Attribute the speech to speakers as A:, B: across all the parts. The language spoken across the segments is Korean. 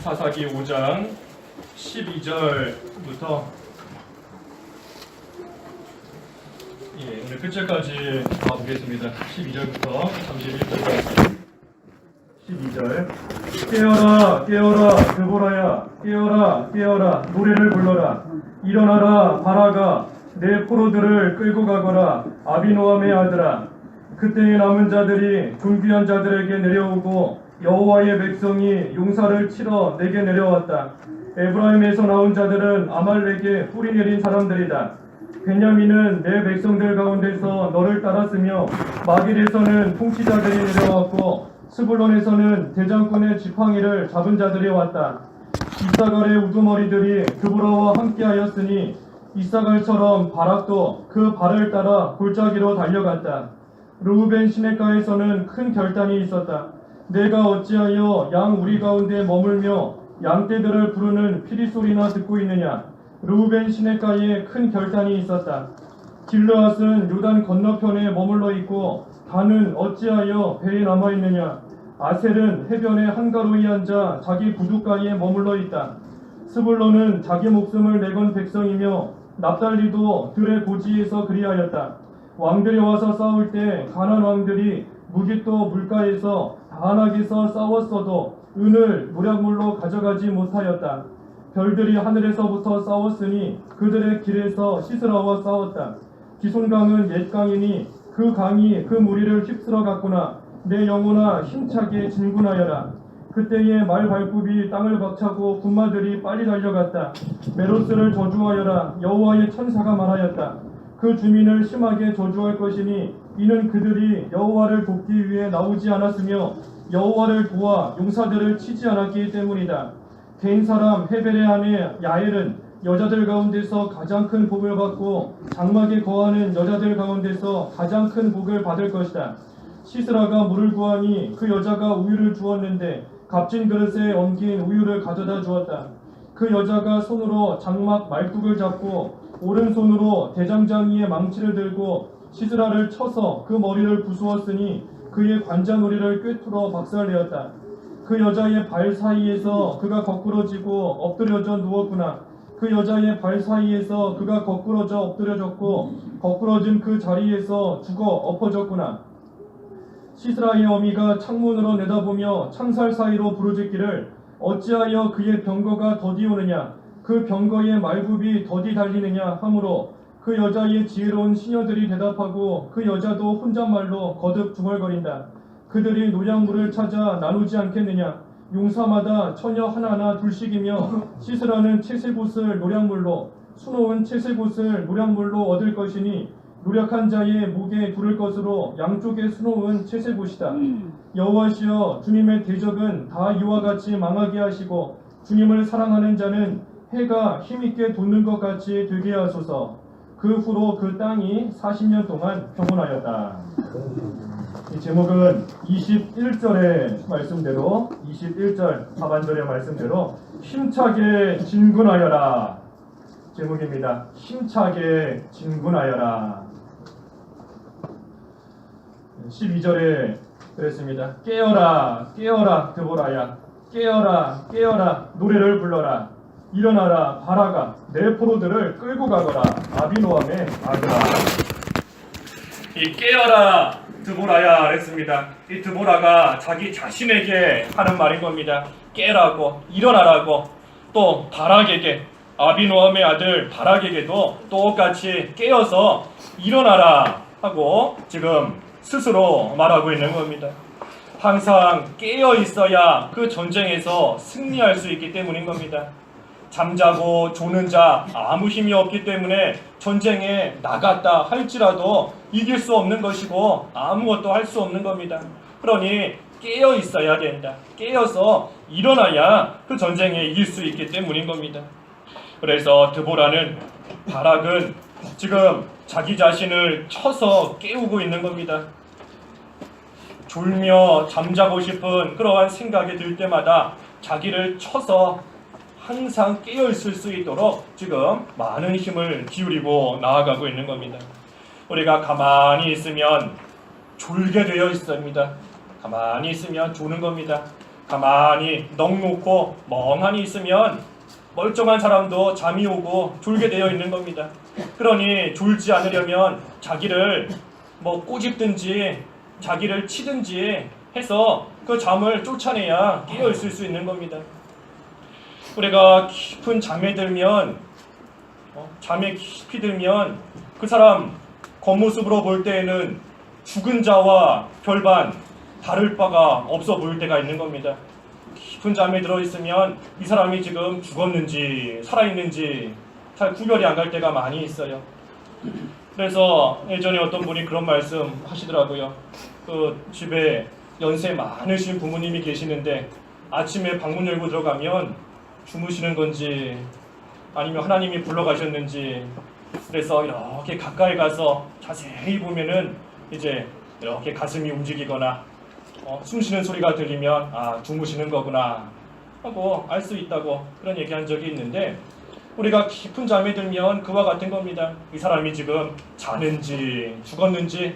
A: 사사기 5장 12절부터 오늘 끝절까지 가보겠습니다. 12절부터 31절까지. 12절. 깨어라 깨어라 드보라야, 깨어라 깨어라 노래를 불러라. 일어나라 바라가, 내 포로들을 끌고 가거라 아비노함의 아들아. 그때의 남은 자들이 존귀한 자들에게 내려오고 여호와의 백성이 용사를 치러 내게 내려왔다. 에브라임에서 나온 자들은 아말렉에 뿌리 내린 사람들이다. 베냐민은 내 백성들 가운데서 너를 따랐으며 마길에서는 통치자들이 내려왔고 스불론에서는 대장군의 지팡이를 잡은 자들이 왔다. 이사갈의 우두머리들이 드보라와 함께하였으니 이사갈처럼 바락도 그 발을 따라 골짜기로 달려갔다. 르우벤 시내가에서는 큰 결단이 있었다. 내가 어찌하여 양 우리 가운데 머물며 양떼들을 부르는 피리 소리나 듣고 있느냐. 르우벤 시내가에 큰 결단이 있었다. 길르앗은 요단 건너편에 머물러 있고 단은 어찌하여 배에 남아 있느냐. 아셀은 해변의 한가로이 앉아 자기 부둣가에 머물러 있다. 스불론은 자기 목숨을 내건 백성이며 납달리도 들의 고지에서 그리하였다. 왕들이 와서 싸울 때 가나안 왕들이 무깃도 물가에서 다낙에서 싸웠어도 은을 노략물로 가져가지 못하였다. 별들이 하늘에서부터 싸웠으니 그들의 길에서 시스라와 싸웠다. 기손강은 옛 강이니 그 강이 그 무리를 휩쓸어 갔구나. 내 영혼아 힘차게 진군하여라. 그때의 말 발굽이 땅을 박차고 군마들이 빨리 달려갔다. 메로스를 저주하여라. 여호와의 천사가 말하였다. 그 주민을 심하게 저주할 것이니 이는 그들이 여호와를 돕기 위해 나오지 않았으며 여호와를 도와 용사들을 치지 않았기 때문이다. 개인 사람 헤벨의 아내 야엘은 여자들 가운데서 가장 큰 복을 받고 장막에 거하는 여자들 가운데서 가장 큰 복을 받을 것이다. 시스라가 물을 구하니 그 여자가 우유를 주었는데 값진 그릇에 엉긴 우유를 가져다 주었다. 그 여자가 손으로 장막 말뚝을 잡고 오른손으로 대장장이의 망치를 들고 시스라를 쳐서 그 머리를 부수었으니 그의 관자놀이를 꿰뚫어 박살내었다. 그 여자의 발 사이에서 그가 거꾸러지고 엎드려져 누웠구나. 그 여자의 발 사이에서 그가 거꾸러져 엎드려졌고 거꾸러진 그 자리에서 죽어 엎어졌구나. 시스라의 어미가 창문으로 내다보며 창살 사이로 부르짖기를 어찌하여 그의 병거가 더디 오느냐, 그 병거의 말굽이 더디 달리느냐 하므로 그 여자의 지혜로운 시녀들이 대답하고 그 여자도 혼잣말로 거듭 중얼거린다. 그들이 노략물을 찾아 나누지 않겠느냐. 용사마다 처녀 하나하나 둘씩이며 시스라는 채색옷을 노략물로 수놓은 채색옷을 노략물로 얻을 것이니 노력한 자의 목에 두를 것으로 양쪽에 수놓은 채색옷이다. 여호와시여, 주님의 대적은 다 이와 같이 망하게 하시고 주님을 사랑하는 자는 해가 힘있게 돋는 것 같이 되게 하소서. 그 후로 그 땅이 40년 동안 평온하였다. 이 제목은 21절의 말씀대로 21절 하반절의 말씀대로 힘차게 진군하여라 제목입니다. 힘차게 진군하여라. 12절에 그랬습니다. 깨어라 깨어라 드보라야, 깨어라 깨어라 노래를 불러라. 일어나라 바라가, 내 포로들을 끌고 가거라 아비노함의 아들아. 이 깨어라 드보라야 그랬습니다. 이 드보라가 자기 자신에게 하는 말인 겁니다. 깨라고, 일어나라고. 또 바락에게, 아비노함의 아들 바락에게도 똑같이 깨어서 일어나라 하고 지금 스스로 말하고 있는 겁니다. 항상 깨어 있어야 그 전쟁에서 승리할 수 있기 때문인 겁니다. 잠자고 조는 자 아무 힘이 없기 때문에 전쟁에 나갔다 할지라도 이길 수 없는 것이고 아무것도 할 수 없는 겁니다. 그러니 깨어 있어야 된다. 깨어서 일어나야 그 전쟁에 이길 수 있기 때문인 겁니다. 그래서 드보라는, 바락은 지금 자기 자신을 쳐서 깨우고 있는 겁니다. 졸며 잠자고 싶은 그러한 생각이 들 때마다 자기를 쳐서 항상 깨어있을 수 있도록 지금 많은 힘을 기울이고 나아가고 있는 겁니다. 우리가 가만히 있으면 졸게 되어 있습니다. 가만히 있으면 조는 겁니다.
B: 가만히 넋놓고 멍하니 있으면 멀쩡한 사람도 잠이 오고 졸게 되어 있는 겁니다. 그러니 졸지 않으려면 자기를 꼬집든지 자기를 치든지 해서 그 잠을 쫓아내야 깨어 있을 수 있는 겁니다. 우리가 깊은 잠에 들면 잠에 깊이 들면 그 사람 겉모습으로 볼 때에는 죽은 자와 별반 다를 바가 없어 보일 때가 있는 겁니다. 깊은 잠에 들어있으면 이 사람이 지금 죽었는지 살아있는지 잘 구별이 안 갈 때가 많이 있어요. 그래서 예전에 어떤 분이 그런 말씀 하시더라고요. 그 집에 연세 많으신 부모님이 계시는데 아침에 방문 열고 들어가면 주무시는 건지 아니면 하나님이 불러가셨는지, 그래서 이렇게 가까이 가서 자세히 보면은 이제 이렇게 가슴이 움직이거나 숨 쉬는 소리가 들리면 주무시는 거구나 하고 알 수 있다고 그런 얘기한 적이 있는데, 우리가 깊은 잠에 들면 그와 같은 겁니다. 이 사람이 지금 자는지 죽었는지,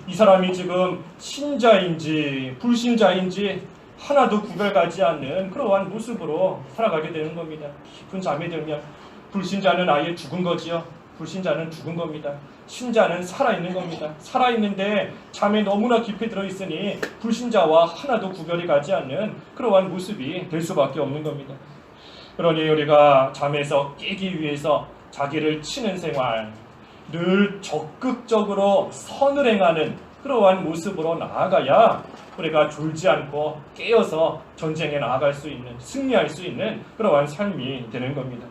B: 이 사람이 지금 신자인지 불신자인지 하나도 구별가지 않는 그러한 모습으로 살아가게 되는 겁니다. 깊은 잠에 들면 불신자는 아예 죽은 거지요. 불신자는 죽은 겁니다. 신자는 살아있는 겁니다. 살아있는데 잠에 너무나 깊이 들어있으니 불신자와 하나도 구별이 가지 않는 그러한 모습이 될 수밖에 없는 겁니다. 그러니 우리가 잠에서 깨기 위해서 자기를 치는 생활, 늘 적극적으로 선을 행하는 그러한 모습으로 나아가야 우리가 졸지 않고 깨어서 전쟁에 나아갈 수 있는, 승리할 수 있는 그러한 삶이 되는 겁니다.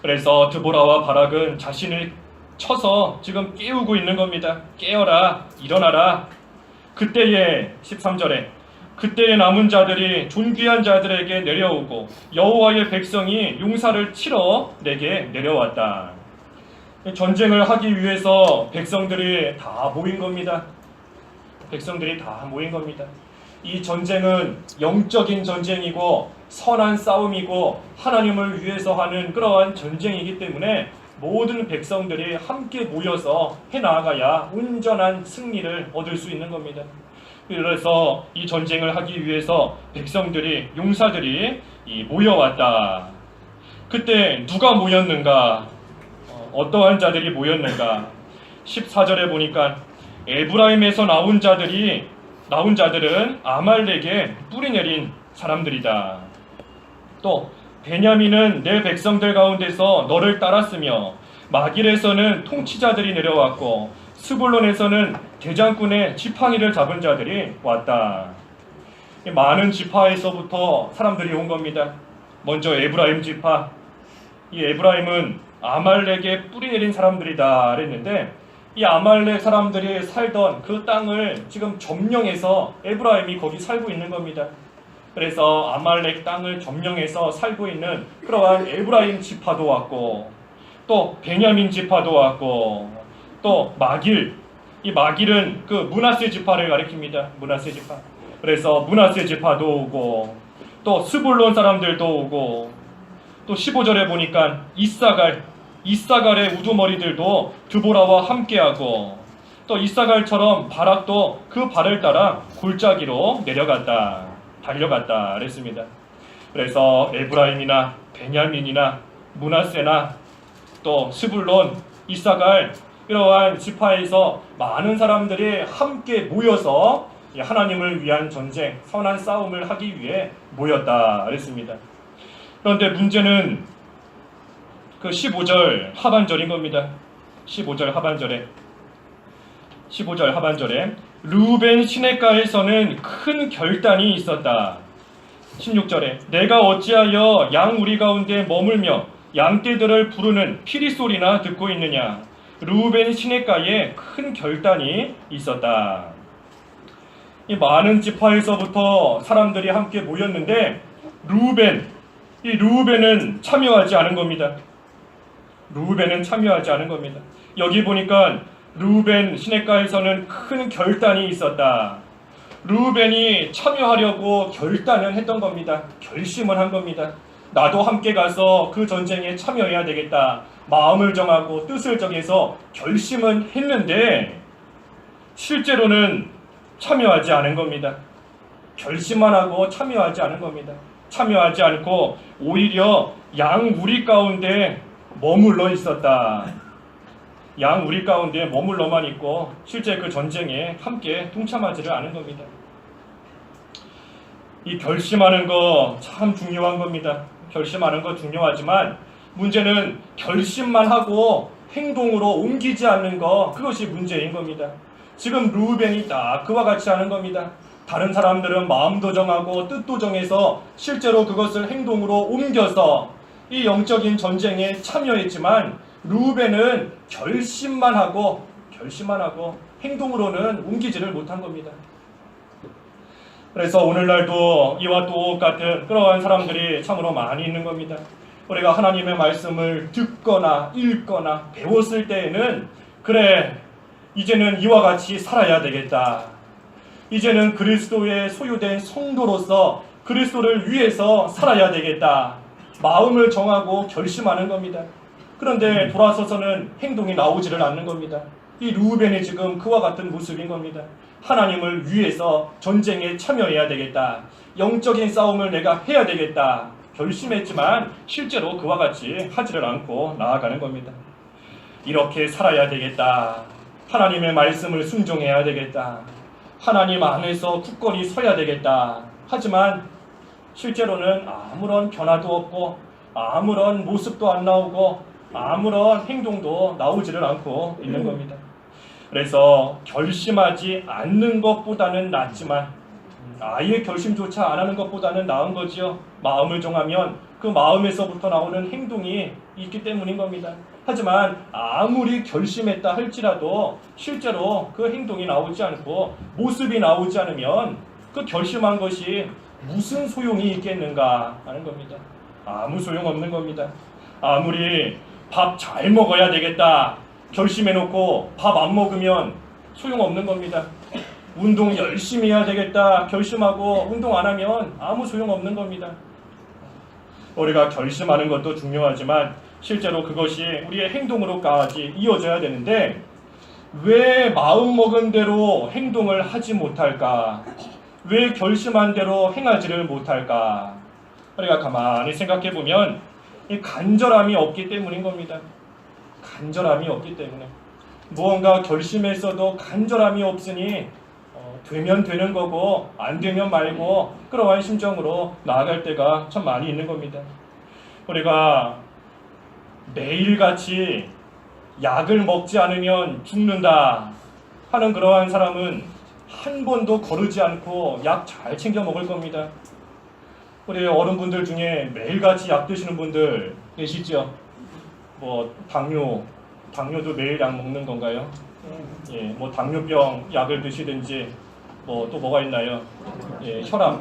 B: 그래서 드보라와 바락은 자신을 쳐서 지금 깨우고 있는 겁니다. 깨어라, 일어나라. 그때에 13절에 그때에 남은 자들이 존귀한 자들에게 내려오고 여호와의 백성이 용사를 치러 내게 내려왔다. 전쟁을 하기 위해서 백성들이 다 모인 겁니다. 백성들이 다 모인 겁니다. 이 전쟁은 영적인 전쟁이고 선한 싸움이고 하나님을 위해서 하는 그러한 전쟁이기 때문에 모든 백성들이 함께 모여서 해나가야 온전한 승리를 얻을 수 있는 겁니다. 그래서 이 전쟁을 하기 위해서 백성들이, 용사들이 모여왔다. 그때 누가 모였는가? 어떠한 자들이 모였는가? 14절에 보니까 에브라임에서 나온 자들은 아말렉에 뿌리 내린 사람들이다. 또 베냐민은 내 백성들 가운데서 너를 따랐으며 마길에서는 통치자들이 내려왔고 스불론에서는 대장군의 지팡이를 잡은 자들이 왔다. 많은 지파에서부터 사람들이 온 겁니다. 먼저 에브라임 지파. 이 에브라임은 아말렉에 뿌리 내린 사람들이다 그랬는데, 이 아말렉 사람들이 살던 그 땅을 지금 점령해서 에브라임이 거기 살고 있는 겁니다. 그래서 아말렉 땅을 점령해서 살고 있는 그러한 에브라임 지파도 왔고, 또 베냐민 지파도 왔고, 또 마길, 이 마길은 그 므낫세 지파를 가리킵니다. 므낫세 지파. 그래서 므낫세 지파도 오고, 또 스불론 사람들도 오고, 또 15절에 보니까 이사갈의 우두머리들도 드보라와 함께하고, 또 이사갈처럼 바락도 그 발을 따라 골짜기로 달려갔다 그랬습니다. 그래서 에브라임이나 베냐민이나 므낫세나 또 스불론, 이사갈 이러한 지파에서 많은 사람들이 함께 모여서 하나님을 위한 전쟁, 선한 싸움을 하기 위해 모였다 그랬습니다. 그런데 문제는 그 15절 하반절인 겁니다. 15절 하반절에 르우벤 시냇가에서는 큰 결단이 있었다. 16절에 내가 어찌하여 양 우리 가운데 머물며 양떼들을 부르는 피리 소리나 듣고 있느냐. 르우벤 시냇가에 큰 결단이 있었다. 이 많은 지파에서부터 사람들이 함께 모였는데 르우벤은 참여하지 않은 겁니다. 여기 보니까 르우벤 시냇가에서는 큰 결단이 있었다. 르우벤이 참여하려고 결단을 했던 겁니다. 결심을 한 겁니다. 나도 함께 가서 그 전쟁에 참여해야 되겠다. 마음을 정하고 뜻을 정해서 결심은 했는데 실제로는 참여하지 않은 겁니다. 결심만 하고 참여하지 않은 겁니다. 참여하지 않고 오히려 양우리 가운데 머물러 있었다. 양우리 가운데 머물러만 있고 실제 그 전쟁에 함께 동참하지를 않은 겁니다. 이 결심하는 거 참 중요한 겁니다. 결심하는 거 중요하지만 문제는 결심만 하고 행동으로 옮기지 않는 거, 그것이 문제인 겁니다. 지금 르우벤이 딱 그와 같이 하는 겁니다. 다른 사람들은 마음도 정하고 뜻도 정해서 실제로 그것을 행동으로 옮겨서 이 영적인 전쟁에 참여했지만 르우벤은 결심만 하고 행동으로는 옮기지를 못한 겁니다. 그래서 오늘날도 이와 똑같은 그러한 사람들이 참으로 많이 있는 겁니다. 우리가 하나님의 말씀을 듣거나 읽거나 배웠을 때에는 그래, 이제는 이와 같이 살아야 되겠다. 이제는 그리스도의 소유된 성도로서 그리스도를 위해서 살아야 되겠다. 마음을 정하고 결심하는 겁니다. 그런데 돌아서서는 행동이 나오지를 않는 겁니다. 이 르우벤이 지금 그와 같은 모습인 겁니다. 하나님을 위해서 전쟁에 참여해야 되겠다. 영적인 싸움을 내가 해야 되겠다. 결심했지만 실제로 그와 같이 하지를 않고 나아가는 겁니다. 이렇게 살아야 되겠다. 하나님의 말씀을 순종해야 되겠다. 하나님 안에서 굳건히 서야 되겠다. 하지만 실제로는 아무런 변화도 없고 아무런 모습도 안 나오고 아무런 행동도 나오지를 않고 있는 겁니다. 그래서 결심하지 않는 것보다는 낫지만 아예 결심조차 안 하는 것보다는 나은 거지요. 마음을 정하면 그 마음에서부터 나오는 행동이 있기 때문인 겁니다. 하지만 아무리 결심했다 할지라도 실제로 그 행동이 나오지 않고 모습이 나오지 않으면 그 결심한 것이 무슨 소용이 있겠는가 하는 겁니다. 아무 소용없는 겁니다. 아무리 밥 잘 먹어야 되겠다 결심해놓고 밥 안 먹으면 소용없는 겁니다. 운동 열심히 해야 되겠다 결심하고 운동 안 하면 아무 소용없는 겁니다. 우리가 결심하는 것도 중요하지만 실제로 그것이 우리의 행동으로까지 이어져야 되는데 왜 마음먹은 대로 행동을 하지 못할까? 왜 결심한 대로 행하지를 못할까? 우리가 가만히 생각해보면 이 간절함이 없기 때문인 겁니다. 간절함이 없기 때문에 무언가 결심했어도 간절함이 없으니 되면 되는 거고 안 되면 말고 그러한 심정으로 나아갈 때가 참 많이 있는 겁니다. 우리가 매일같이 약을 먹지 않으면 죽는다 하는 그러한 사람은 한 번도 거르지 않고 약 잘 챙겨 먹을 겁니다. 우리 어른분들 중에 매일같이 약 드시는 분들 계시죠? 뭐 당뇨도 매일 약 먹는 건가요? 예, 뭐 당뇨병 약을 드시든지 뭐 또 뭐가 있나요? 예, 혈압,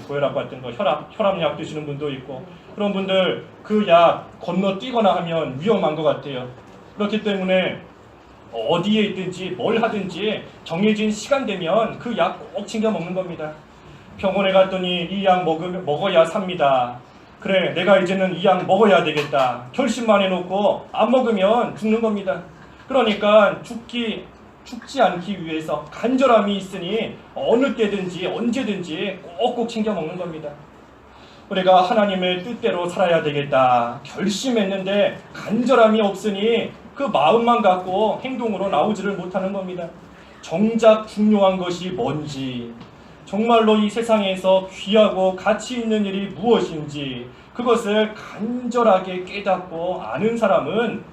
B: 고혈압 같은 거 혈압약 드시는 분도 있고 그런 분들 그 약 건너뛰거나 하면 위험한 것 같아요. 그렇기 때문에 어디에 있든지 뭘 하든지 정해진 시간 되면 그 약 꼭 챙겨 먹는 겁니다. 병원에 갔더니 이 약 먹어야 삽니다. 그래, 내가 이제는 이 약 먹어야 되겠다. 결심만 해놓고 안 먹으면 죽는 겁니다. 그러니까 죽지 않기 위해서 간절함이 있으니 어느 때든지 언제든지 꼭꼭 챙겨 먹는 겁니다. 우리가 하나님의 뜻대로 살아야 되겠다. 결심했는데 간절함이 없으니 그 마음만 갖고 행동으로 나오지를 못하는 겁니다. 정작 중요한 것이 뭔지, 정말로 이 세상에서 귀하고 가치 있는 일이 무엇인지 그것을 간절하게 깨닫고 아는 사람은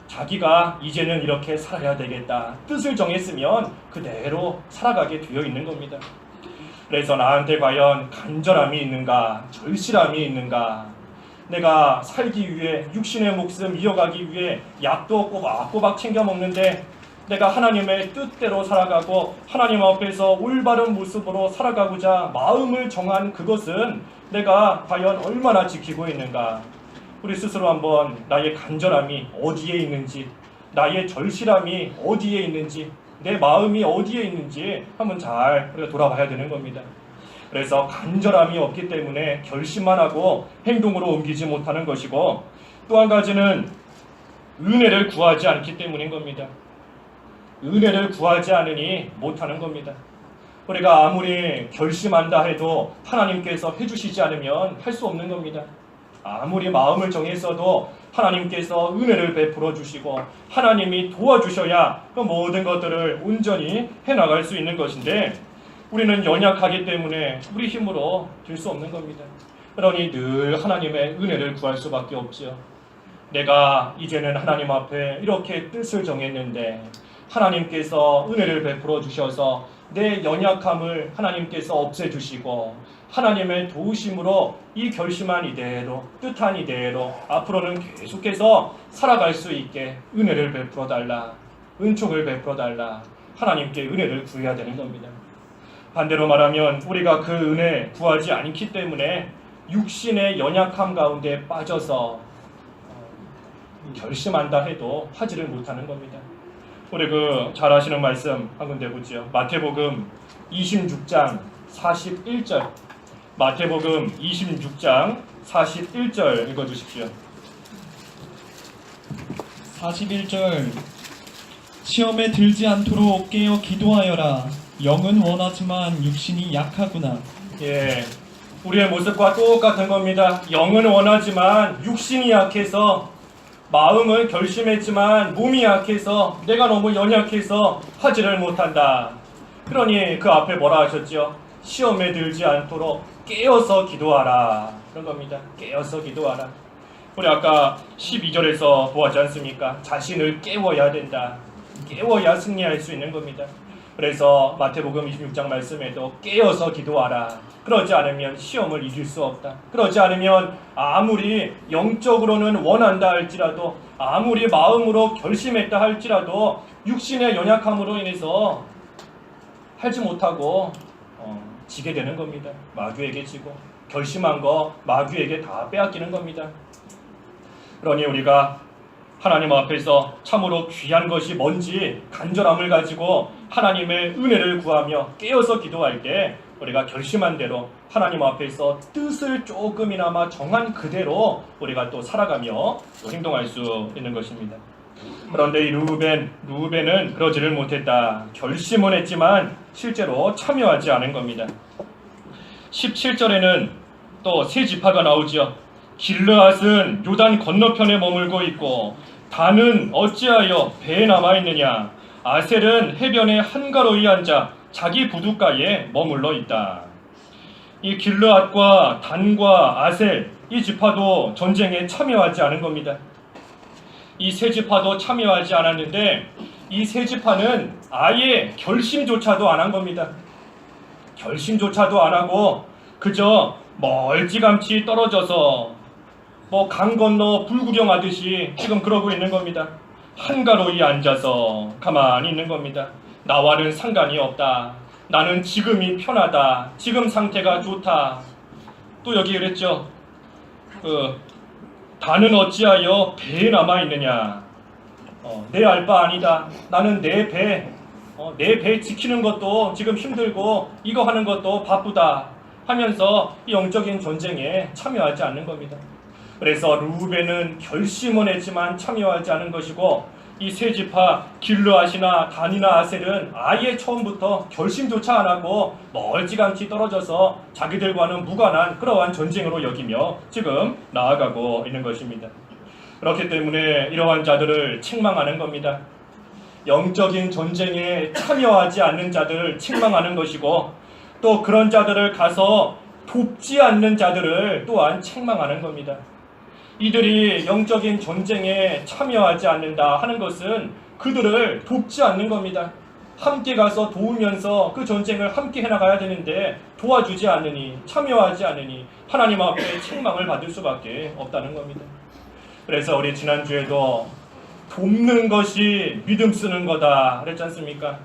B: 자기가 이제는 이렇게 살아야 되겠다. 뜻을 정했으면 그대로 살아가게 되어 있는 겁니다. 그래서 나한테 과연 간절함이 있는가, 절실함이 있는가, 내가 살기 위해 육신의 목숨 이어가기 위해 약도 꼬박꼬박 챙겨 먹는데 내가 하나님의 뜻대로 살아가고 하나님 앞에서 올바른 모습으로 살아가고자 마음을 정한 그것은 내가 과연 얼마나 지키고 있는가. 우리 스스로 한번 나의 간절함이 어디에 있는지, 나의 절실함이 어디에 있는지, 내 마음이 어디에 있는지 한번 잘 우리가 돌아봐야 되는 겁니다. 그래서 간절함이 없기 때문에 결심만 하고 행동으로 옮기지 못하는 것이고, 또 한 가지는 은혜를 구하지 않기 때문인 겁니다. 은혜를 구하지 않으니 못하는 겁니다. 우리가 아무리 결심한다 해도 하나님께서 해주시지 않으면 할 수 없는 겁니다. 아무리 마음을 정했어도 하나님께서 은혜를 베풀어 주시고 하나님이 도와주셔야 그 모든 것들을 온전히 해나갈 수 있는 것인데 우리는 연약하기 때문에 우리 힘으로 될 수 없는 겁니다. 그러니 늘 하나님의 은혜를 구할 수밖에 없지요. 내가 이제는 하나님 앞에 이렇게 뜻을 정했는데 하나님께서 은혜를 베풀어 주셔서 내 연약함을 하나님께서 없애주시고 하나님의 도우심으로 이 결심한 이대로 뜻한 이대로 앞으로는 계속해서 살아갈 수 있게 은혜를 베풀어 달라, 은총을 베풀어 달라, 하나님께 은혜를 구해야 되는 겁니다. 반대로 말하면 우리가 그 은혜 구하지 않기 때문에 육신의 연약함 가운데 빠져서 결심한다 해도 하지를 못하는 겁니다. 우리 잘 아시는 말씀 한 군데 보지요. 마태복음 26장 41절. 마태복음 26장 41절 읽어주십시오.
C: 41절 시험에 들지 않도록 깨어 기도하여라. 영은 원하지만 육신이 약하구나.
B: 예, 우리의 모습과 똑같은 겁니다. 영은 원하지만 육신이 약해서 마음은 결심했지만 몸이 약해서 내가 너무 연약해서 하지를 못한다. 그러니 그 앞에 뭐라 하셨죠? 시험에 들지 않도록 깨어서 기도하라. 그런 겁니다. 깨어서 기도하라. 우리 아까 12절에서 보았지 않습니까? 자신을 깨워야 된다. 깨워야 승리할 수 있는 겁니다. 그래서 마태복음 26장 말씀에도 깨어서 기도하라. 그러지 않으면 시험을 이길 수 없다. 그러지 않으면 아무리 영적으로는 원한다 할지라도 아무리 마음으로 결심했다 할지라도 육신의 연약함으로 인해서 하지 못하고 지게 되는 겁니다. 마귀에게 지고 결심한 거 마귀에게 다 빼앗기는 겁니다. 그러니 우리가 하나님 앞에서 참으로 귀한 것이 뭔지 간절함을 가지고 하나님의 은혜를 구하며 깨어서 기도할 때 우리가 결심한 대로 하나님 앞에서 뜻을 조금이나마 정한 그대로 우리가 또 살아가며 또 행동할 수 있는 것입니다. 그런데 이 루벤은 그러지를 못했다. 결심은 했지만 실제로 참여하지 않은 겁니다. 17절에는 또 세 지파가 나오죠. 길르앗은 요단 건너편에 머물고 있고 단은 어찌하여 배에 남아있느냐. 아셀은 해변에 한가로이 앉아 자기 부둣가에 머물러 있다. 이 길르앗과 단과 아셀 이 지파도 전쟁에 참여하지 않은 겁니다. 이 세 지파도 참여하지 않았는데 이 세 지파는 아예 결심조차도 안 한 겁니다. 결심조차도 안 하고 그저 멀찌감치 떨어져서 강 건너 불구경하듯이 지금 그러고 있는 겁니다. 한가로이 앉아서 가만히 있는 겁니다. 나와는 상관이 없다. 나는 지금이 편하다. 지금 상태가 좋다. 또 여기 그랬죠. 단은 어찌하여 배에 남아있느냐. 내 알 바 아니다. 나는 내 배 지키는 것도 지금 힘들고 이거 하는 것도 바쁘다 하면서 이 영적인 전쟁에 참여하지 않는 겁니다. 그래서 루벤은 결심은 했지만 참여하지 않은 것이고 이 세 지파 길르앗이나 단이나 아셀은 아예 처음부터 결심조차 안 하고 멀찌감치 떨어져서 자기들과는 무관한 그러한 전쟁으로 여기며 지금 나아가고 있는 것입니다. 그렇기 때문에 이러한 자들을 책망하는 겁니다. 영적인 전쟁에 참여하지 않는 자들을 책망하는 것이고 또 그런 자들을 가서 돕지 않는 자들을 또한 책망하는 겁니다. 이들이 영적인 전쟁에 참여하지 않는다 하는 것은 그들을 돕지 않는 겁니다. 함께 가서 도우면서 그 전쟁을 함께 해나가야 되는데 도와주지 않으니 참여하지 않으니 하나님 앞에 책망을 받을 수밖에 없다는 겁니다. 그래서 우리 지난주에도 돕는 것이 믿음 쓰는 거다 그랬지 않습니까?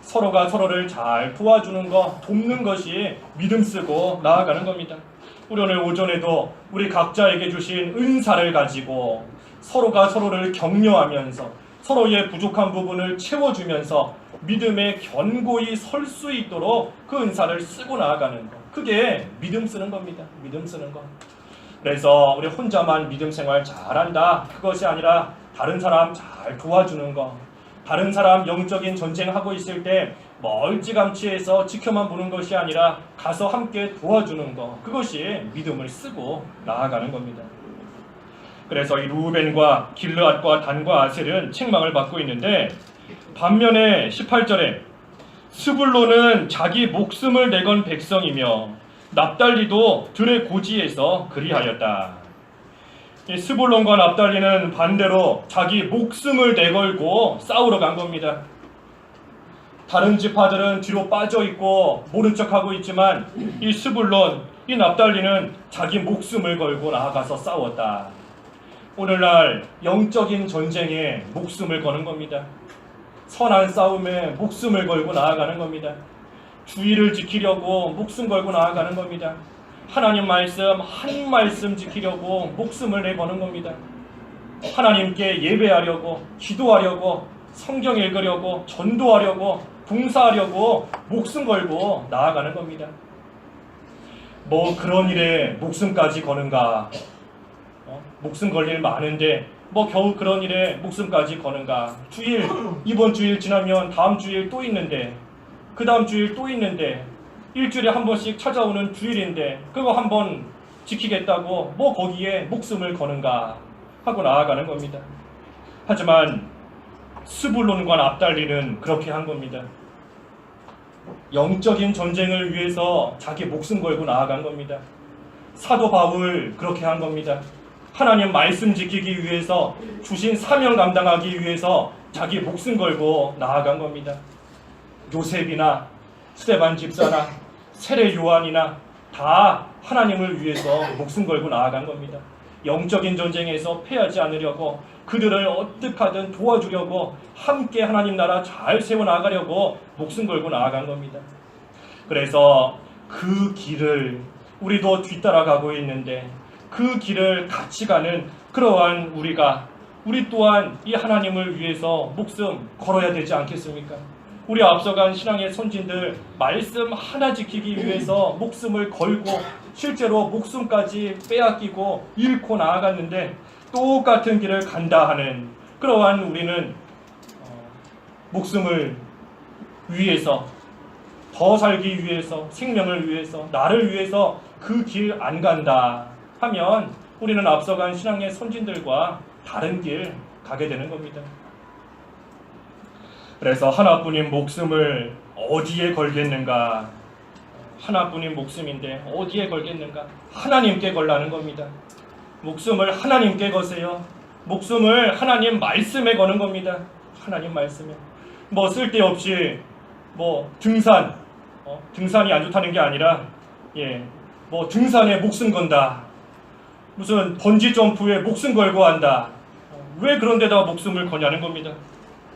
B: 서로가 서로를 잘 도와주는 거, 돕는 것이 믿음 쓰고 나아가는 겁니다. 우리 오늘 오전에도 우리 각자에게 주신 은사를 가지고 서로가 서로를 격려하면서 서로의 부족한 부분을 채워주면서 믿음에 견고히 설 수 있도록 그 은사를 쓰고 나아가는 것. 그게 믿음 쓰는 겁니다. 믿음 쓰는 것. 그래서 우리 혼자만 믿음 생활 잘한다. 그것이 아니라 다른 사람 잘 도와주는 것. 다른 사람 영적인 전쟁하고 있을 때 멀찌감치해서 지켜만 보는 것이 아니라 가서 함께 도와주는 것, 그것이 믿음을 쓰고 나아가는 겁니다. 그래서 이 루벤과 길르앗과 단과 아셀은 책망을 받고 있는데, 반면에 18절에 스불론은 자기 목숨을 내건 백성이며 납달리도 들의 고지에서 그리하였다. 이 스불론과 납달리는 반대로 자기 목숨을 내걸고 싸우러 간 겁니다. 다른 지파들은 뒤로 빠져 있고 모른 척하고 있지만 이 스불론, 이 납달리는 자기 목숨을 걸고 나아가서 싸웠다. 오늘날 영적인 전쟁에 목숨을 거는 겁니다. 선한 싸움에 목숨을 걸고 나아가는 겁니다. 주의를 지키려고 목숨 걸고 나아가는 겁니다. 하나님 말씀 한 말씀 지키려고 목숨을 내거는 겁니다. 하나님께 예배하려고, 기도하려고, 성경 읽으려고, 전도하려고, 봉사하려고 목숨 걸고 나아가는 겁니다. 뭐 그런 일에 목숨까지 거는가? 목숨 걸 일 많은데 뭐 겨우 그런 일에 목숨까지 거는가? 주일, 이번 주일 지나면 다음 주일 또 있는데, 그 다음 주일 또 있는데, 일주일에 한 번씩 찾아오는 주일인데 그거 한 번 지키겠다고 뭐 거기에 목숨을 거는가 하고 나아가는 겁니다. 하지만 스불론과 납달리는 그렇게 한 겁니다. 영적인 전쟁을 위해서 자기 목숨 걸고 나아간 겁니다. 사도 바울 그렇게 한 겁니다. 하나님 말씀 지키기 위해서, 주신 사명 감당하기 위해서 자기 목숨 걸고 나아간 겁니다. 요셉이나 스데반 집사나 세례 요한이나 다 하나님을 위해서 목숨 걸고 나아간 겁니다. 영적인 전쟁에서 패하지 않으려고, 그들을 어떻게 하든 도와주려고, 함께 하나님 나라 잘 세워나가려고 목숨 걸고 나아간 겁니다. 그래서 그 길을 우리도 뒤따라가고 있는데, 그 길을 같이 가는 그러한 우리 또한 이 하나님을 위해서 목숨 걸어야 되지 않겠습니까? 우리 앞서간 신앙의 선진들 말씀 하나 지키기 위해서 목숨을 걸고 실제로 목숨까지 빼앗기고 잃고 나아갔는데 똑같은 길을 간다 하는 그러한 우리는 목숨을 위해서, 더 살기 위해서, 생명을 위해서, 나를 위해서 그 길 안 간다 하면 우리는 앞서간 신앙의 선진들과 다른 길 가게 되는 겁니다. 그래서 하나뿐인 목숨을 어디에 걸겠는가? 하나뿐인 목숨인데 어디에 걸겠는가? 하나님께 걸라는 겁니다. 목숨을 하나님께 거세요. 목숨을 하나님 말씀에 거는 겁니다. 하나님 말씀에. 뭐 쓸데없이 뭐 등산이 안 좋다는 게 아니라 뭐 등산에 목숨 건다. 무슨 번지 점프에 목숨 걸고 한다. 왜 그런 데다가 목숨을 거냐는 겁니다.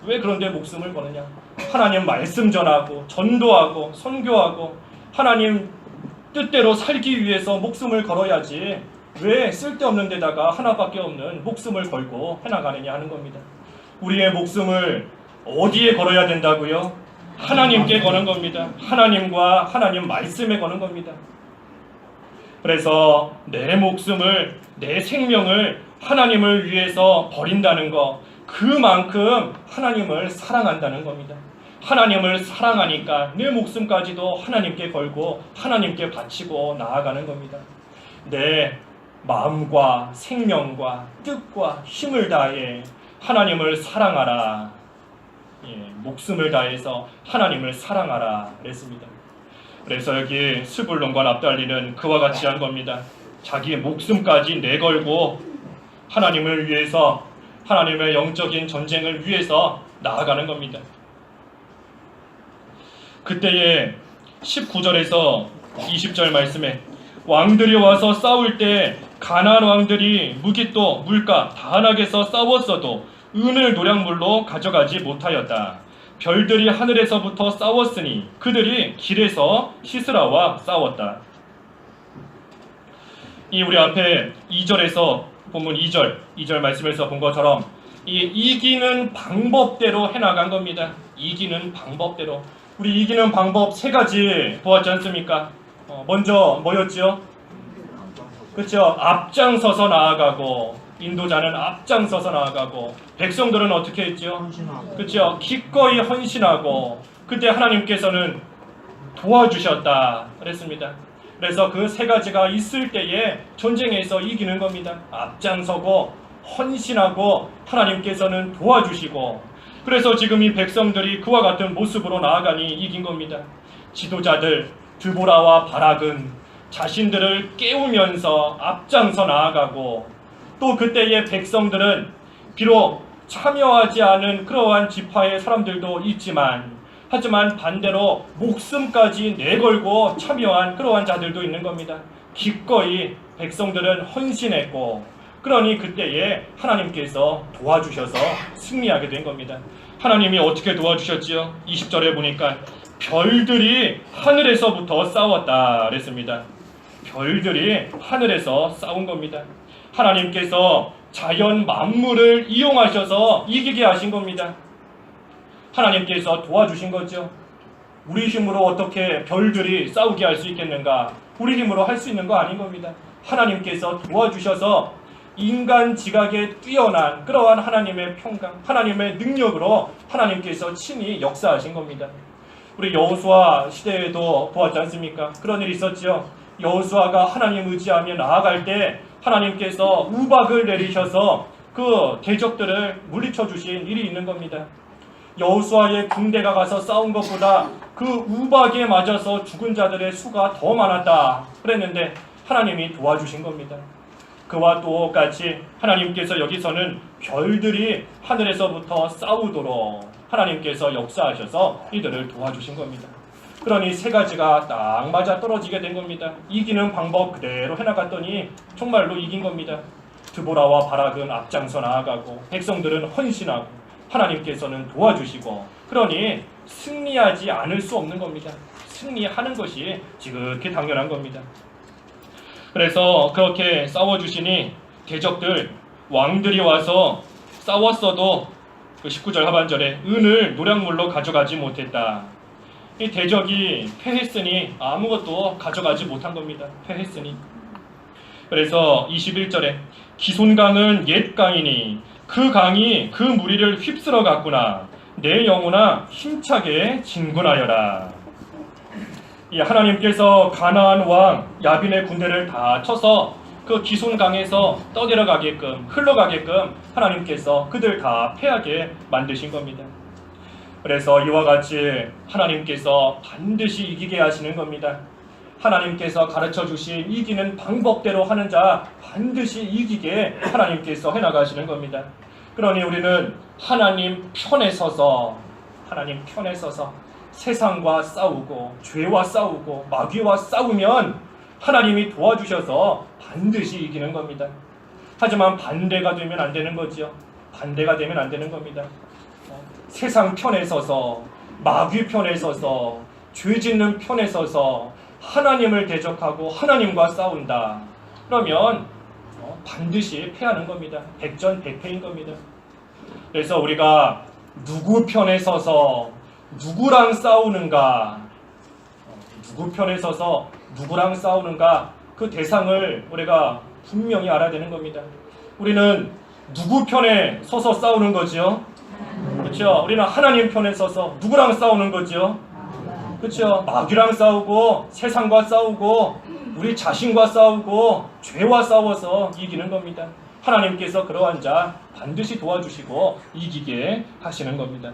B: 왜 그런데 목숨을 거느냐? 하나님 말씀 전하고 전도하고 선교하고 하나님 뜻대로 살기 위해서 목숨을 걸어야지 왜 쓸데없는 데다가 하나밖에 없는 목숨을 걸고 해나가느냐 하는 겁니다. 우리의 목숨을 어디에 걸어야 된다고요? 하나님께 거는 겁니다. 하나님과 하나님 말씀에 거는 겁니다. 그래서 내 목숨을, 내 생명을 하나님을 위해서 버린다는 것, 그만큼 하나님을 사랑한다는 겁니다. 하나님을 사랑하니까 내 목숨까지도 하나님께 걸고 하나님께 바치고 나아가는 겁니다. 내 마음과 생명과 뜻과 힘을 다해 하나님을 사랑하라. 목숨을 다해서 하나님을 사랑하라 그랬습니다. 그래서 여기 스불론과 납달리는 그와 같이 한 겁니다. 자기의 목숨까지 내걸고 하나님을 위해서, 하나님의 영적인 전쟁을 위해서 나아가는 겁니다. 그때에 19절에서 20절 말씀에 왕들이 와서 싸울 때 가나안 왕들이 무깃도 물가 다낙에서 싸웠어도 은을 노량물로 가져가지 못하였다. 별들이 하늘에서부터 싸웠으니 그들이 길에서 시스라와 싸웠다. 이 우리 앞에 2절에서 본문 2절 말씀에서 본 것처럼 이 이기는 방법대로 해나간 겁니다. 이기는 방법대로. 우리 이기는 방법 세 가지 보았지 않습니까? 먼저 뭐였죠? 그렇죠. 앞장서서 나아가고, 인도자는 앞장서서 나아가고, 백성들은 어떻게 했죠? 그렇죠. 기꺼이 헌신하고, 그때 하나님께서는 도와주셨다 그랬습니다. 그래서 그 세 가지가 있을 때에 전쟁에서 이기는 겁니다. 앞장서고 헌신하고 하나님께서는 도와주시고, 그래서 지금 이 백성들이 그와 같은 모습으로 나아가니 이긴 겁니다. 지도자들 드보라와 바락은 자신들을 깨우면서 앞장서 나아가고, 또 그때의 백성들은 비록 참여하지 않은 그러한 지파의 사람들도 있지만, 하지만 반대로 목숨까지 내걸고 참여한 그러한 자들도 있는 겁니다. 기꺼이 백성들은 헌신했고, 그러니 그때에 하나님께서 도와주셔서 승리하게 된 겁니다. 하나님이 어떻게 도와주셨지요? 20절에 보니까 별들이 하늘에서부터 싸웠다 그랬습니다. 별들이 하늘에서 싸운 겁니다. 하나님께서 자연 만물을 이용하셔서 이기게 하신 겁니다. 하나님께서 도와주신 거죠. 우리 힘으로 어떻게 별들이 싸우게 할 수 있겠는가? 우리 힘으로 할 수 있는 거 아닌 겁니다. 하나님께서 도와주셔서 인간 지각에 뛰어난 그러한 하나님의 평강, 하나님의 능력으로 하나님께서 친히 역사하신 겁니다. 우리 여호수아 시대에도 보았지 않습니까? 그런 일이 있었죠. 여호수아가 하나님 의지하며 나아갈 때 하나님께서 우박을 내리셔서 그 대적들을 물리쳐 주신 일이 있는 겁니다. 여호수아의 군대가 가서 싸운 것보다 그 우박에 맞아서 죽은 자들의 수가 더 많았다 그랬는데 하나님이 도와주신 겁니다. 그와 똑같이 하나님께서 여기서는 별들이 하늘에서부터 싸우도록 하나님께서 역사하셔서 이들을 도와주신 겁니다. 그러니 세 가지가 딱 맞아 떨어지게 된 겁니다. 이기는 방법 그대로 해나갔더니 정말로 이긴 겁니다. 드보라와 바락은 앞장서 나아가고 백성들은 헌신하고 하나님께서는 도와주시고, 그러니 승리하지 않을 수 없는 겁니다. 승리하는 것이 지극히 당연한 겁니다. 그래서 그렇게 싸워주시니 대적들 왕들이 와서 싸웠어도 그 19절 하반절에 은을 노략물로 가져가지 못했다. 이 대적이 패했으니 아무것도 가져가지 못한 겁니다. 패했으니. 그래서 21절에 기손강은 옛 강이니 그 강이 그 무리를 휩쓸어 갔구나. 내 영혼아 힘차게 진군하여라. 이 하나님께서 가나안 왕 야빈의 군대를 다 쳐서 그 기손강에서 떠내려가게끔 흘러가게끔 하나님께서 그들 다 패하게 만드신 겁니다. 그래서 이와 같이 하나님께서 반드시 이기게 하시는 겁니다. 하나님께서 가르쳐 주신 이기는 방법대로 하는 자 반드시 이기게 하나님께서 해나가시는 겁니다. 그러니 우리는 하나님 편에 서서 세상과 싸우고 죄와 싸우고 마귀와 싸우면 하나님이 도와주셔서 반드시 이기는 겁니다. 하지만 반대가 되면 안 되는 거지요. 반대가 되면 안 되는 겁니다. 세상 편에 서서 마귀 편에 서서 죄 짓는 편에 서서 하나님을 대적하고 하나님과 싸운다. 그러면 반드시 패하는 겁니다. 백전백패인 겁니다. 그래서 우리가 누구 편에 서서 누구랑 싸우는가, 누구 편에 서서 누구랑 싸우는가, 그 대상을 우리가 분명히 알아야 되는 겁니다. 우리는 누구 편에 서서 싸우는 거지요? 그렇죠? 우리는 하나님 편에 서서 누구랑 싸우는 거지요? 그렇죠? 마귀랑 싸우고 세상과 싸우고 우리 자신과 싸우고 죄와 싸워서 이기는 겁니다. 하나님께서 그러한 자 반드시 도와주시고 이기게 하시는 겁니다.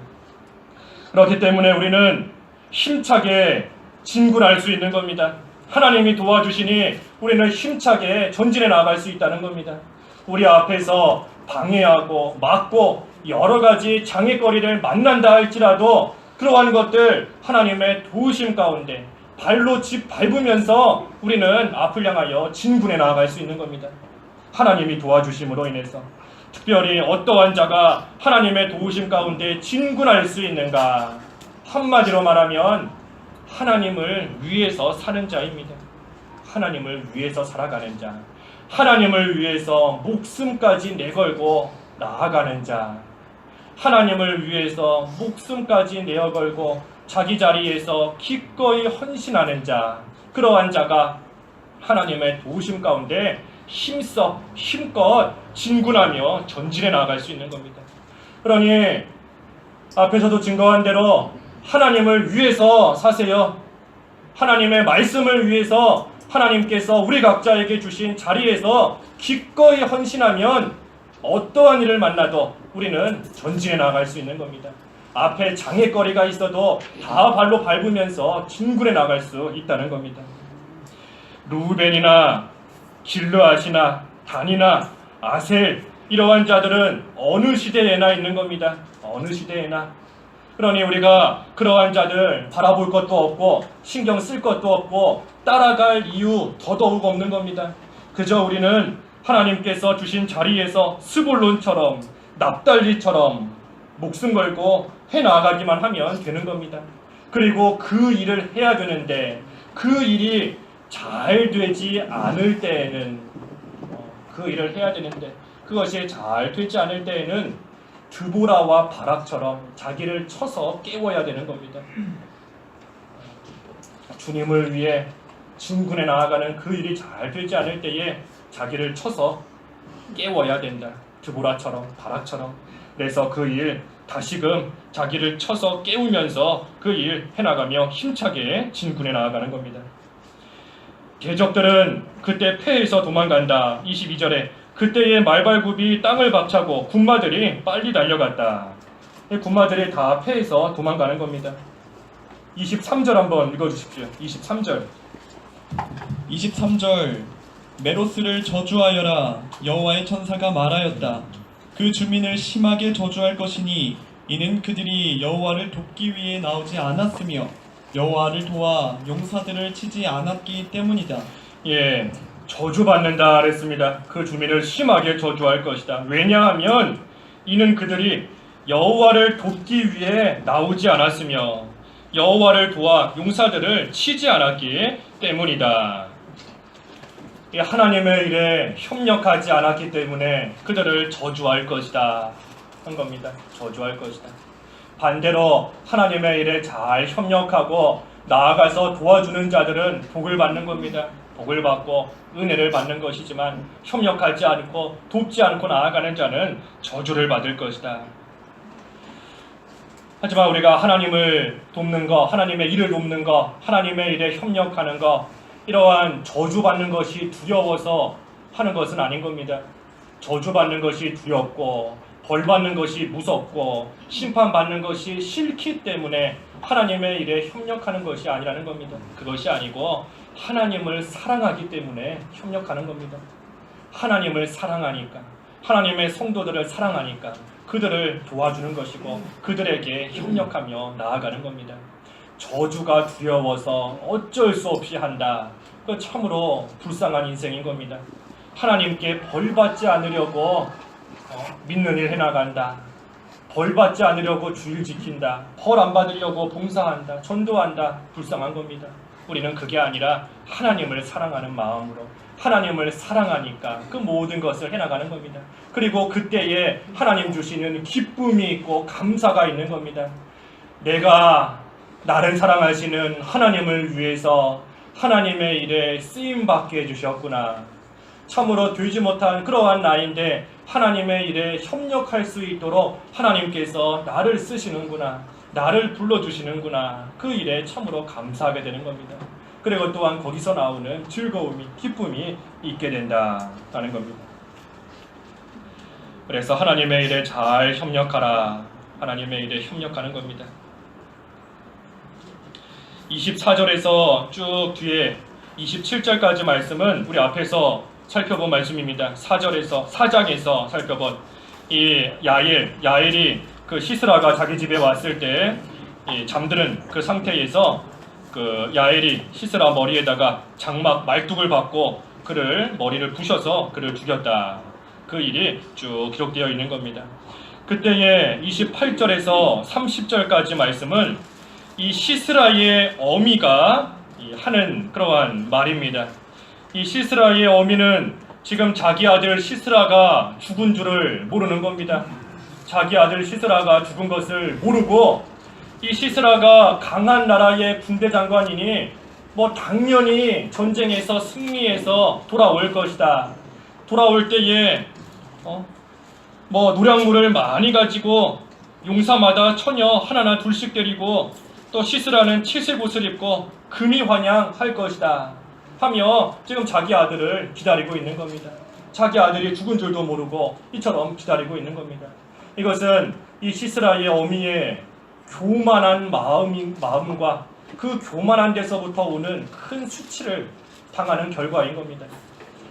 B: 그렇기 때문에 우리는 힘차게 진군할 수 있는 겁니다. 하나님이 도와주시니 우리는 힘차게 전진해 나갈 수 있다는 겁니다. 우리 앞에서 방해하고 막고 여러 가지 장애거리를 만난다 할지라도 그러한 것들 하나님의 도우심 가운데 발로 밟으면서 우리는 앞을 향하여 진군해 나아갈 수 있는 겁니다. 하나님이 도와주심으로 인해서 특별히 어떠한 자가 하나님의 도우심 가운데 진군할 수 있는가? 한마디로 말하면 하나님을 위해서 사는 자입니다. 하나님을 위해서 살아가는 자, 하나님을 위해서 목숨까지 내걸고 나아가는 자, 하나님을 위해서 목숨까지 내어걸고 자기 자리에서 기꺼이 헌신하는 자, 그러한 자가 하나님의 도우심 가운데 힘껏 진군하며 전진해 나아갈 수 있는 겁니다. 그러니 앞에서도 증거한 대로 하나님을 위해서 사세요. 하나님의 말씀을 위해서 하나님께서 우리 각자에게 주신 자리에서 기꺼이 헌신하면 어떠한 일을 만나도 우리는 전진해 나갈 수 있는 겁니다. 앞에 장애거리가 있어도 다 발로 밟으면서 진군해 나갈 수 있다는 겁니다. 루벤이나 길르앗이나 단이나 아셀 이러한 자들은 어느 시대에나 있는 겁니다. 어느 시대에나. 그러니 우리가 그러한 자들 바라볼 것도 없고 신경 쓸 것도 없고 따라갈 이유 더더욱 없는 겁니다. 그저 우리는 하나님께서 주신 자리에서 스불론처럼 납달리처럼 목숨 걸고 해나가기만 하면 되는 겁니다. 그리고 그 일을 해야 되는데 그 일이 잘 되지 않을 때에는 그 일을 해야 되는데 그것이 잘 되지 않을 때에는 드보라와 바락처럼 자기를 쳐서 깨워야 되는 겁니다. 주님을 위해 진군에 나아가는 그 일이 잘 되지 않을 때에 자기를 쳐서 깨워야 된다. 드보라처럼 바락처럼. 그래서 그 일 다시금 자기를 쳐서 깨우면서 그 일 해나가며 힘차게 진군에 나아가는 겁니다. 대적들은 그때 패해서 도망간다. 22절에 그때의 말발굽이 땅을 박차고 군마들이 빨리 달려갔다. 군마들이 다 패해서 도망가는 겁니다. 23절 한번 읽어주십시오. 23절.
C: 23절 메로스를 저주하여라. 여호와의 천사가 말하였다. 그 주민을 심하게 저주할 것이니 이는 그들이 여호와를 돕기 위해 나오지 않았으며 여호와를 도와 용사들을 치지 않았기 때문이다.
B: 예, 저주받는다 그랬습니다. 그 주민을 심하게 저주할 것이다. 왜냐하면 이는 그들이 여호와를 돕기 위해 나오지 않았으며 여호와를 도와 용사들을 치지 않았기 때문이다. 하나님의 일에 협력하지 않았기 때문에 그들을 저주할 것이다 한 겁니다. 저주할 것이다. 반대로 하나님의 일에 잘 협력하고 나아가서 도와주는 자들은 복을 받는 겁니다. 복을 받고 은혜를 받는 것이지만 협력하지 않고 돕지 않고 나아가는 자는 저주를 받을 것이다. 하지만 우리가 하나님을 돕는 것, 하나님의 일을 돕는 것, 하나님의 일에 협력하는 것, 이러한 저주받는 것이 두려워서 하는 것은 아닌 겁니다. 저주받는 것이 두렵고 벌받는 것이 무섭고 심판받는 것이 싫기 때문에 하나님의 일에 협력하는 것이 아니라는 겁니다. 그것이 아니고 하나님을 사랑하기 때문에 협력하는 겁니다. 하나님을 사랑하니까, 하나님의 성도들을 사랑하니까 그들을 도와주는 것이고 그들에게 협력하며 나아가는 겁니다. 저주가 두려워서 어쩔 수 없이 한다. 그 참으로 불쌍한 인생인 겁니다. 하나님께 벌받지 않으려고 믿는 일 해나간다. 벌받지 않으려고 주일 지킨다. 벌 안 받으려고 봉사한다. 전도한다. 불쌍한 겁니다. 우리는 그게 아니라 하나님을 사랑하는 마음으로 하나님을 사랑하니까 그 모든 것을 해나가는 겁니다. 그리고 그때에 하나님 주시는 기쁨이 있고 감사가 있는 겁니다. 내가 나를 사랑하시는 하나님을 위해서 하나님의 일에 쓰임받게 해주셨구나. 참으로 되지 못한 그러한 나인데 하나님의 일에 협력할 수 있도록 하나님께서 나를 쓰시는구나. 나를 불러주시는구나. 그 일에 참으로 감사하게 되는 겁니다. 그리고 또한 거기서 나오는 즐거움이, 기쁨이 있게 된다는 겁니다. 그래서 하나님의 일에 잘 협력하라. 하나님의 일에 협력하는 겁니다. 24절에서 쭉 뒤에 27절까지 말씀은 우리 앞에서 살펴본 말씀입니다. 4장에서 살펴본 이 야엘이 그 시스라가 자기 집에 왔을 때 잠드는 그 상태에서 그 야엘이 시스라 머리에다가 장막 말뚝을 받고 그를 머리를 부셔서 그를 죽였다. 그 일이 쭉 기록되어 있는 겁니다. 그때의 28절에서 30절까지 말씀은 이 시스라의 어미가 하는 그러한 말입니다. 이 시스라의 어미는 지금 자기 아들 시스라가 죽은 줄을 모르는 겁니다. 자기 아들 시스라가 죽은 것을 모르고 이 시스라가 강한 나라의 군대 장관이니 당연히 전쟁에서 승리해서 돌아올 것이다. 돌아올 때에 노량물을 많이 가지고 용사마다 처녀 하나나 둘씩 데리고 또 시스라는 칠색 옷을 입고 금이 환영할 것이다 하며 지금 자기 아들을 기다리고 있는 겁니다. 자기 아들이 죽은 줄도 모르고 이처럼 기다리고 있는 겁니다. 이것은 이 시스라의 어미의 교만한 마음과 그 교만한 데서부터 오는 큰 수치를 당하는 결과인 겁니다.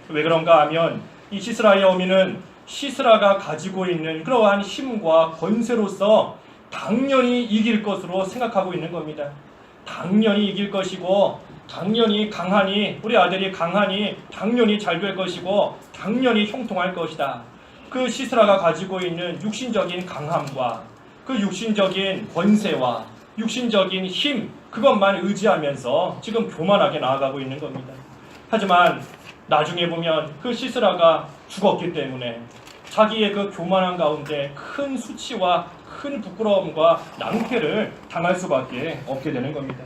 B: 왜 그런가 하면 이 시스라의 어미는 시스라가 가지고 있는 그러한 힘과 권세로서 당연히 이길 것으로 생각하고 있는 겁니다. 당연히 이길 것이고 당연히 강하니 우리 아들이 강하니 당연히 잘 될 것이고 당연히 형통할 것이다. 그 시스라가 가지고 있는 육신적인 강함과 그 육신적인 권세와 육신적인 힘 그것만 의지하면서 지금 교만하게 나아가고 있는 겁니다. 하지만 나중에 보면 그 시스라가 죽었기 때문에 자기의 그 교만한 가운데 큰 수치와 큰 부끄러움과 낭패를 당할 수밖에 없게 되는 겁니다.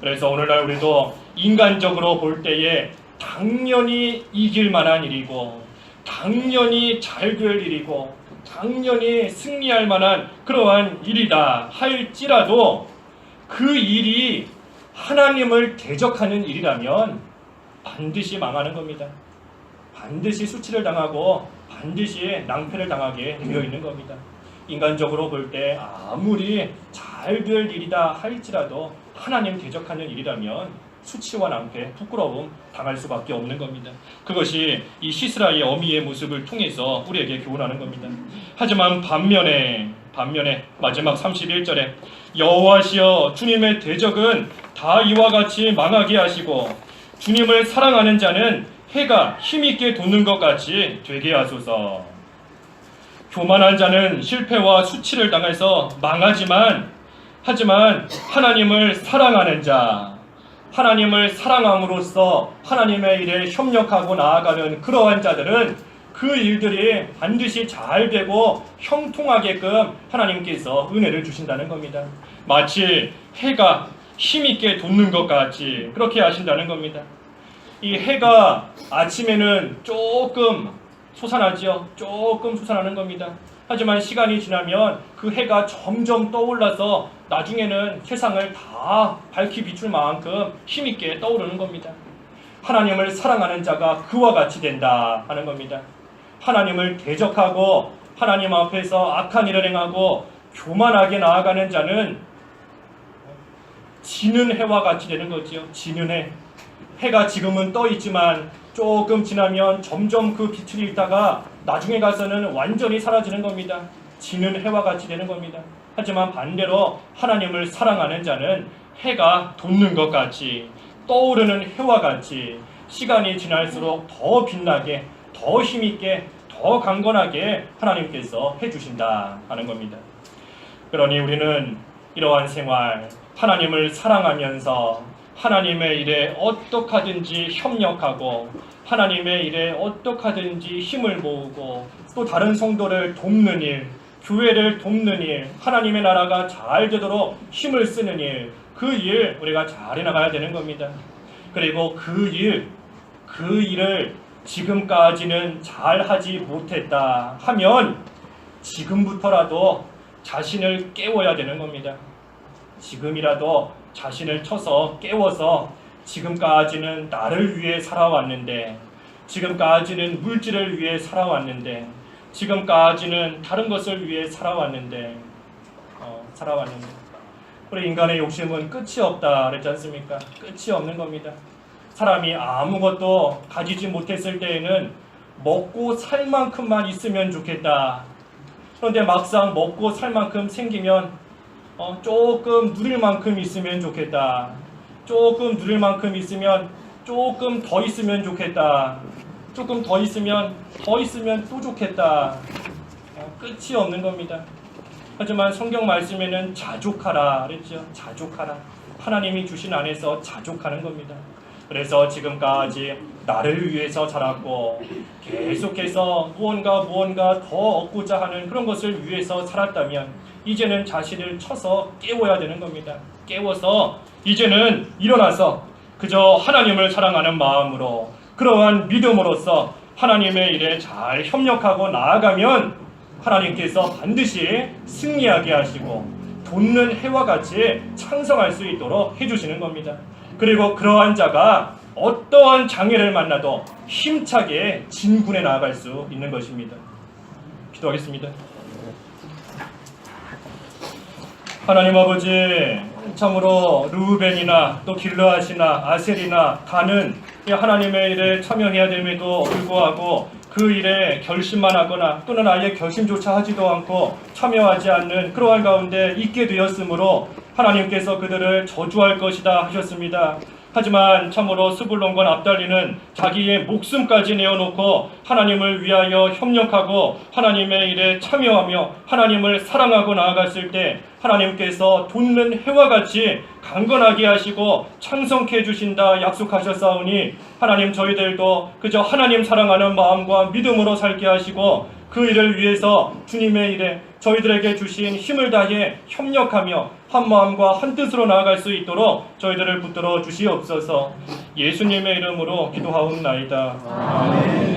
B: 그래서 오늘날 우리도 인간적으로 볼 때에 당연히 이길 만한 일이고 당연히 잘 될 일이고 당연히 승리할 만한 그러한 일이다 할지라도 그 일이 하나님을 대적하는 일이라면 반드시 망하는 겁니다. 반드시 수치를 당하고 반드시 낭패를 당하게 되어 있는 겁니다. 인간적으로 볼 때 아무리 잘 될 일이다 할지라도 하나님 대적하는 일이라면 수치와 낭패, 부끄러움 당할 수밖에 없는 겁니다. 그것이 이 시스라의 어미의 모습을 통해서 우리에게 교훈하는 겁니다. 하지만 반면에 마지막 31절에 여호와시여 주님의 대적은 다 이와 같이 망하게 하시고 주님을 사랑하는 자는 해가 힘있게 돋는 것 같이 되게 하소서. 교만한 자는 실패와 수치를 당해서 하지만 하나님을 사랑하는 자, 하나님을 사랑함으로써 하나님의 일에 협력하고 나아가는 그러한 자들은 그 일들이 반드시 잘 되고 형통하게끔 하나님께서 은혜를 주신다는 겁니다. 마치 해가 힘있게 돋는 것 같이 그렇게 하신다는 겁니다. 이 해가 아침에는 조금 솟아나지요. 조금 솟아나는 겁니다. 하지만 시간이 지나면 그 해가 점점 떠올라서 나중에는 세상을 다 밝히 비출 만큼 힘있게 떠오르는 겁니다. 하나님을 사랑하는 자가 그와 같이 된다 하는 겁니다. 하나님을 대적하고 하나님 앞에서 악한 일을 행하고 교만하게 나아가는 자는 지는 해와 같이 되는 거지요. 지는 해. 해가 지금은 떠 있지만 조금 지나면 점점 그 빛을 잃다가 나중에 가서는 완전히 사라지는 겁니다. 지는 해와 같이 되는 겁니다. 하지만 반대로 하나님을 사랑하는 자는 해가 돋는 것 같이 떠오르는 해와 같이 시간이 지날수록 더 빛나게 더 힘있게 더 강건하게 하나님께서 해주신다 하는 겁니다. 그러니 우리는 이러한 생활 하나님을 사랑하면서 하나님의 일에 어떻게든지 협력하고 하나님의 일에 어떻게든지 힘을 모으고 또 다른 성도를 돕는 일, 교회를 돕는 일, 하나님의 나라가 잘 되도록 힘을 쓰는 일, 그 일 우리가 잘 해나가야 되는 겁니다. 그리고 그 일을 지금까지는 잘 하지 못했다 하면 지금부터라도 자신을 깨워야 되는 겁니다. 지금이라도 자신을 쳐서 깨워서 지금까지는 나를 위해 살아왔는데 지금까지는 물질을 위해 살아왔는데 지금까지는 다른 것을 위해 살아왔는데 우리 인간의 욕심은 끝이 없다 그랬지 않습니까? 끝이 없는 겁니다. 사람이 아무것도 가지지 못했을 때에는 먹고 살 만큼만 있으면 좋겠다. 그런데 막상 먹고 살 만큼 생기면 조금 누릴 만큼 있으면 좋겠다. 조금 누릴 만큼 있으면 조금 더 있으면 좋겠다. 조금 더 있으면 또 좋겠다. 끝이 없는 겁니다. 하지만 성경 말씀에는 자족하라 그랬죠. 자족하라. 하나님이 주신 안에서 자족하는 겁니다. 그래서 지금까지 나를 위해서 자랐고 계속해서 무언가 더 얻고자 하는 그런 것을 위해서 살았다면 이제는 자신을 쳐서 깨워야 되는 겁니다. 깨워서 이제는 일어나서 그저 하나님을 사랑하는 마음으로 그러한 믿음으로써 하나님의 일에 잘 협력하고 나아가면 하나님께서 반드시 승리하게 하시고 돋는 해와 같이 창성할 수 있도록 해주시는 겁니다. 그리고 그러한 자가 어떠한 장애를 만나도 힘차게 진군해 나아갈 수 있는 것입니다. 기도하겠습니다. 하나님 아버지, 참으로 르우벤이나 또 길르앗이나 아셀이나 단은 이 하나님의 일에 참여해야 됨에도 불구하고 그 일에 결심만 하거나 또는 아예 결심조차 하지도 않고 참여하지 않는 그러한 가운데 있게 되었으므로 하나님께서 그들을 저주할 것이다 하셨습니다. 하지만 참으로 스불론과 납달리는 자기의 목숨까지 내어놓고 하나님을 위하여 협력하고 하나님의 일에 참여하며 하나님을 사랑하고 나아갔을 때 하나님께서 돋는 해와 같이 강건하게 하시고 창성케 해주신다 약속하셨사오니 하나님 저희들도 그저 하나님 사랑하는 마음과 믿음으로 살게 하시고 그 일을 위해서 주님의 일에 저희들에게 주신 힘을 다해 협력하며 한 마음과 한 뜻으로 나아갈 수 있도록 저희들을 붙들어 주시옵소서. 예수님의 이름으로 기도하옵나이다. 아멘.